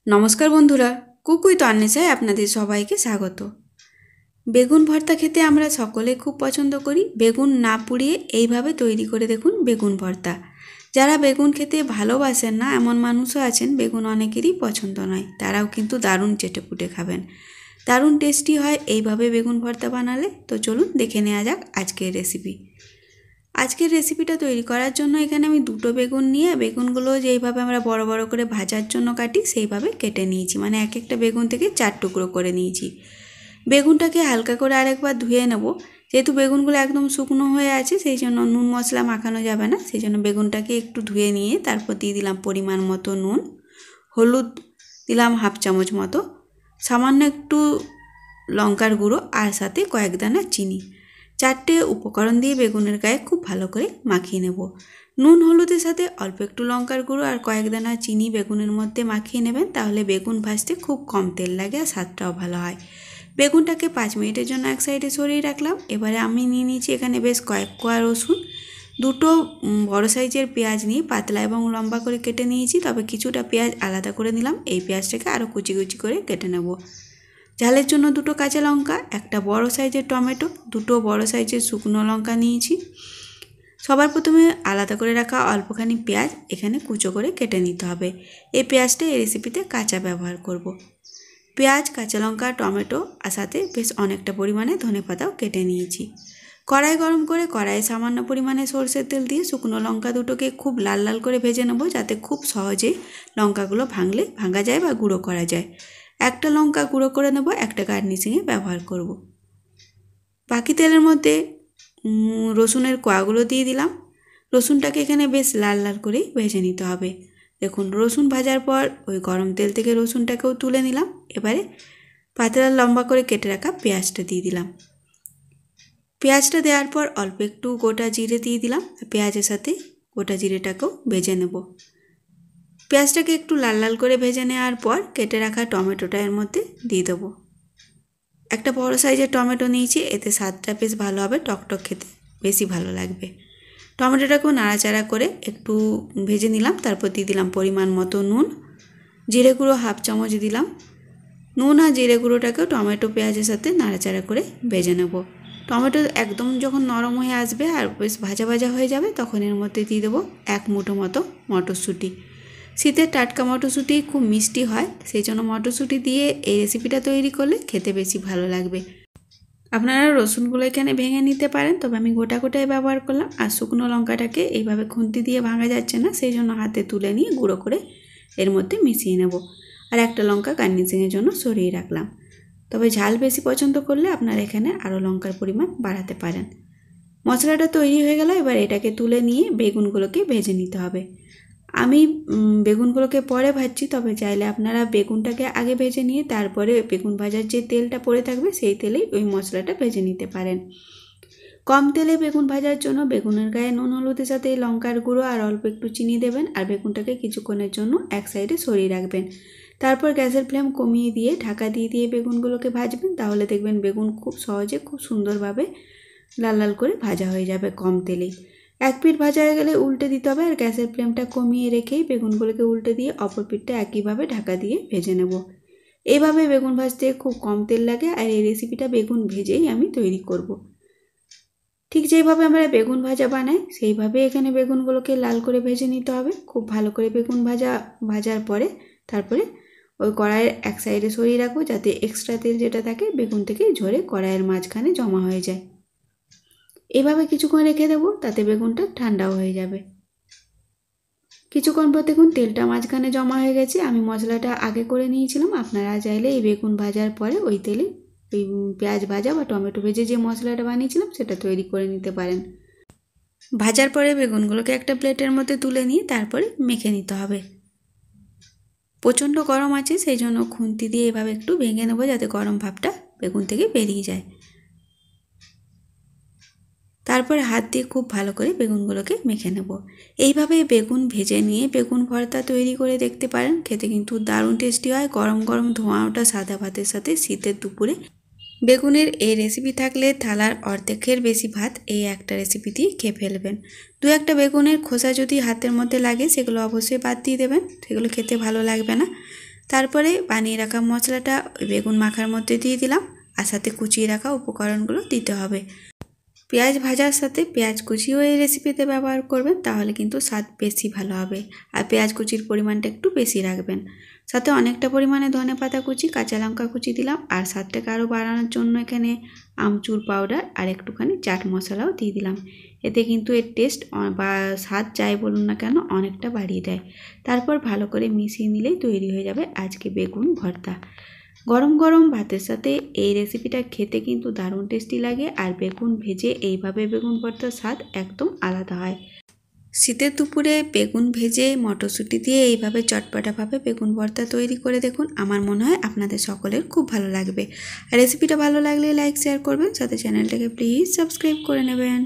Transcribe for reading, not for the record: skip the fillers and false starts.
নমস্কার বন্ধুরা, কুকুই তন্নেশায় আপনাদের সবাইকে স্বাগত। বেগুন ভর্তা খেতে আমরা সকলে খুব পছন্দ করি। বেগুন না পুড়িয়ে এইভাবে তৈরি করে দেখুন বেগুন ভর্তা। যারা বেগুন খেতে ভালোবাসেন না এমন মানুষও আছেন, বেগুন অনেকেরই পছন্দ নয়, তারাও কিন্তু দারুণ চেটেপুটে খাবেন। দারুণ টেস্টি হয় এইভাবে বেগুন ভর্তা বানালে। তো চলুন দেখে নেওয়া যাক আজকের রেসিপি। আজকের রেসিপিটা তৈরি করার জন্য এখানে আমি দুটো বেগুন নিয়ে বেগুনগুলো যেইভাবে আমরা বড় বড় করে ভাজার জন্য কাটি সেইভাবে কেটে নিয়েছি, মানে এক একটা বেগুন থেকে 4 টুকরো করে নিয়েছি। বেগুনটাকে হালকা করে আরেকবার ধুয়ে নেব। যেহেতু বেগুনগুলো একদম শুকনো হয়ে আছে সেই জন্য নুন মশলা মাখানো যাবে না, সেই জন্য বেগুনটাকে একটু ধুয়ে নিয়ে তারপর দিয়ে দিলাম পরিমাণ মতো নুন, হলুদ দিলাম হাফ চামচ মতো, সামান্য একটু লঙ্কার গুঁড়ো আর সাথে কয়েক দানা চিনি। 4টে উপকরণ দিয়ে বেগুনের গায়ে খুব ভালো করে মাখিয়ে নেব। নুন হলুদের সাথে অল্প একটু লঙ্কার গুঁড়ো আর কয়েক দানা চিনি বেগুনের মধ্যে মাখিয়ে নেবেন, তাহলে বেগুন ভাজতে খুব কম তেল লাগে আর স্বাদটাও ভালো হয়। বেগুনটাকে 5 মিনিটের জন্য এক সাইডে সরিয়ে রাখলাম। এবারে আমি নিয়ে নিয়েছি এখানে বেশ কয়েক কোয়া রসুন, দুটো বড় সাইজের পেঁয়াজ নিয়ে পাতলা এবং লম্বা করে কেটে নিয়েছি, তবে কিছুটা পেঁয়াজ আলাদা করে নিলাম। এই পেঁয়াজটাকে আরও কুচি কুচি করে কেটে নেব। ঝালের জন্য দুটো কাঁচা লঙ্কা, একটা বড় সাইজের টমেটো, দুটো বড় সাইজের শুকনো লঙ্কা নিয়েছি। সবার প্রথমে আলাদা করে রাখা অল্পখানি পেঁয়াজ এখানে কুচো করে কেটে নিতে হবে। এই পেঁয়াজটা এই রেসিপিতে কাঁচা ব্যবহার করব। পেঁয়াজ, কাঁচা লঙ্কা, টমেটো আর সাথে বেশ অনেকটা পরিমাণে ধনেপাতাও কেটে নিয়েছি। কড়াই গরম করে কড়াইয়ে সামান্য পরিমাণে সরষের তেল দিয়ে শুকনো লঙ্কা দুটোকে খুব লাল লাল করে ভেজে নেব, যাতে খুব সহজেই লঙ্কাগুলো ভাঙা যায় বা গুঁড়ো করা যায়। একটা লঙ্কা গুঁড়ো করে নেব, একটা গার্নিশিংয়ে ব্যবহার করব। বাকি তেলের মধ্যে রসুনের কোয়াগুলো দিয়ে দিলাম। রসুনটাকে এখানে বেশ লাল লাল করেই ভেজে নিতে হবে। দেখুন রসুন ভাজার পর ওই গরম তেল থেকে রসুনটাকেও তুলে নিলাম। এবারে পাতলা লম্বা করে কেটে রাখা পেঁয়াজটা দিয়ে দিলাম। পেঁয়াজটা দেওয়ার পর অল্প একটু গোটা জিরে দিয়ে দিলাম। পেঁয়াজের সাথে গোটা জিরেটাকেও ভেজে নেব। পেঁয়াজটাকে একটু লাল লাল করে ভেজে নেওয়ার পর কেটে রাখা টমেটোটা এর মধ্যে দিয়ে দেবো। একটা বড় সাইজের টমেটো নিয়েছি, এতে স্বাদটা বেশ ভালো হবে, টকটক খেতে বেশি ভালো লাগবে। টমেটোটাকেও নাড়াচাড়া করে একটু ভেজে নিলাম। তারপর দিয়ে দিলাম পরিমাণ মতো নুন, জিরে গুঁড়ো হাফ চামচ দিলাম। নুন আর জিরে গুঁড়োটাকেও টমেটো পেঁয়াজের সাথে নাড়াচাড়া করে ভেজে নেব। টমেটো একদম যখন নরম হয়ে আসবে আর বেশ ভাজা ভাজা হয়ে যাবে, তখন এর মধ্যে দিয়ে দেবো 1 মুঠো মতো মটরশুঁটি। শীতের টাটকা মটরশুঁটি খুব মিষ্টি হয়, সেই জন্য মটরশুঁটি দিয়ে এই রেসিপিটা তৈরি করলে খেতে বেশি ভালো লাগবে। আপনারা রসুনগুলো এখানে ভেঙে নিতে পারেন, তবে আমি গোটা গোটাই ব্যবহার করলাম। আর শুকনো লঙ্কাটাকে এইভাবে খুন্তি দিয়ে ভাঙা যাচ্ছে না, সেই জন্য হাতে তুলে নিয়ে গুঁড়ো করে এর মধ্যে মিশিয়ে নেব। আর একটা লঙ্কা গার্নিশিংয়ের জন্য সরিয়ে রাখলাম। তবে ঝাল বেশি পছন্দ করলে আপনারা এখানে আরও লঙ্কার পরিমাণ বাড়াতে পারেন। মশলাটা তৈরি হয়ে গেল। এবার এটাকে তুলে নিয়ে বেগুনগুলোকে ভেজে নিতে হবে। আমি বেগুনগুলোকে পরে ভাজছি, তবে চাইলে আপনারা বেগুনটাকে আগে ভেজে নিয়ে তারপরে বেগুন ভাজার যে তেলটা পড়ে থাকবে সেই তেলেই ওই মশলাটা ভেজে নিতে পারেন। কম তেলে বেগুন ভাজার জন্য বেগুনের গায়ে নুন হলুদের সাথে লঙ্কার গুঁড়ো আর অল্প একটু চিনি দেবেন, আর বেগুনটাকে কিছুক্ষণের জন্য এক সাইডে সরিয়ে রাখবেন। তারপর গ্যাসের ফ্লেম কমিয়ে দিয়ে ঢাকা দিয়ে দিয়ে বেগুনগুলোকে ভাজবেন, তাহলে দেখবেন বেগুন খুব সহজে খুব সুন্দরভাবে লাল লাল করে ভাজা হয়ে যাবে কম তেলেই। এক পিঠ ভাজা হয়ে গেলে উল্টে দিতে হবে, আর গ্যাসের ফ্লেমটা কমিয়ে রেখেই বেগুনগুলোকে উল্টে দিয়ে অপর পিঠটা একইভাবে ঢাকা দিয়ে ভেজে নেব। এইভাবে বেগুন ভাজতে খুব কম তেল লাগে, আর এই রেসিপিটা বেগুন ভেজেই আমি তৈরি করব। ঠিক যেভাবে আমরা বেগুন ভাজা বানাই সেইভাবে এখানে বেগুনগুলোকে লাল করে ভেজে নিতে হবে। খুব ভালো করে বেগুন ভাজার পরে তারপরে ওই কড়াইয়ের এক সাইডে সরিয়ে রাখবো, যাতে এক্সট্রা তেল যেটা থাকে বেগুন থেকে ঝরে কড়াইয়ের মাঝখানে জমা হয়ে যায়। এভাবে কিছুক্ষণ রেখে দেবো, তাতে বেগুনটা ঠান্ডাও হয়ে যাবে। কিছুক্ষণ পর দেখুন তেলটা মাঝখানে জমা হয়ে গেছে। আমি মশলাটা আগে করে নিয়েছিলাম, আপনারা চাইলে এই বেগুন ভাজার পরে ওই তেলে ওই পেঁয়াজ ভাজা বা টমেটো ভেজে যে মশলাটা বানিয়েছিলাম সেটা তৈরি করে নিতে পারেন। ভাজার পরে বেগুনগুলোকে একটা প্লেটের মধ্যে তুলে নিয়ে তারপরে মেখে নিতে হবে। প্রচণ্ড গরম আছে, সেই জন্য খুন্তি দিয়ে এভাবে একটু ভেঙে নেবো, যাতে গরম ভাবটা বেগুন থেকে বেরিয়ে যায়। তারপর হাত দিয়ে খুব ভালো করে বেগুনগুলোকে মেখে নেব। এইভাবে বেগুন ভেজে নিয়ে বেগুন ভর্তা তৈরি করে দেখতে পারেন, খেতে কিন্তু দারুণ টেস্টি হয়। গরম গরম ধোঁয়া ওঠা সাদা ভাতের সাথে শীতের দুপুরে বেগুনের এই রেসিপি থাকলে থালার অর্ধেকের বেশি ভাত এই একটা রেসিপি দিয়ে খেয়ে ফেলবেন। দু একটা বেগুনের খোসা যদি হাতের মধ্যে লাগে সেগুলো অবশ্যই বাদ দিয়ে দেবেন, সেগুলো খেতে ভালো লাগবে না। তারপরে বানিয়ে রাখা মশলাটা ওই বেগুন মাখার মধ্যে দিয়ে দিলাম, আর সাথে কুচিয়ে রাখা উপকরণগুলো দিতে হবে। পেঁয়াজ ভাজার সাথে পেঁয়াজ কুচিও এই রেসিপিতে ব্যবহার করবেন, তাহলে কিন্তু স্বাদ বেশি ভালো হবে। আর পেঁয়াজ কুচির পরিমাণটা একটু বেশি রাখবেন। সাথে অনেকটা পরিমাণে ধনেপাতা কুচি, কাঁচা লঙ্কা কুচি দিলাম, আর স্বাদটাকে আরও বাড়ানোর জন্য এখানে আমচুর পাউডার আর একটুখানি চাট মশলাও দিয়ে দিলাম। এতে কিন্তু এর টেস্ট বা স্বাদ যাই বলুন না কেন অনেকটা বাড়িয়ে দেয়। তারপর ভালো করে মিশিয়ে নিলেই তৈরি হয়ে যাবে আজকে বেগুন ভর্তা। গরম গরম ভাতের সাথে এই রেসিপিটা খেতে কিন্তু দারুণ টেস্টি লাগে, আর বেগুন ভেজে এইভাবে বেগুন ভর্তার স্বাদ একদম আলাদা হয়। শীতের দুপুরে বেগুন ভেজে মটরশুঁটি দিয়ে এইভাবে চটপটাভাবে বেগুন ভর্তা তৈরি করে দেখুন, আমার মনে হয় আপনাদের সকলের খুব ভালো লাগবে। আর রেসিপিটা ভালো লাগলে লাইক শেয়ার করবেন, সাথে চ্যানেলটাকে প্লিজ সাবস্ক্রাইব করে নেবেন।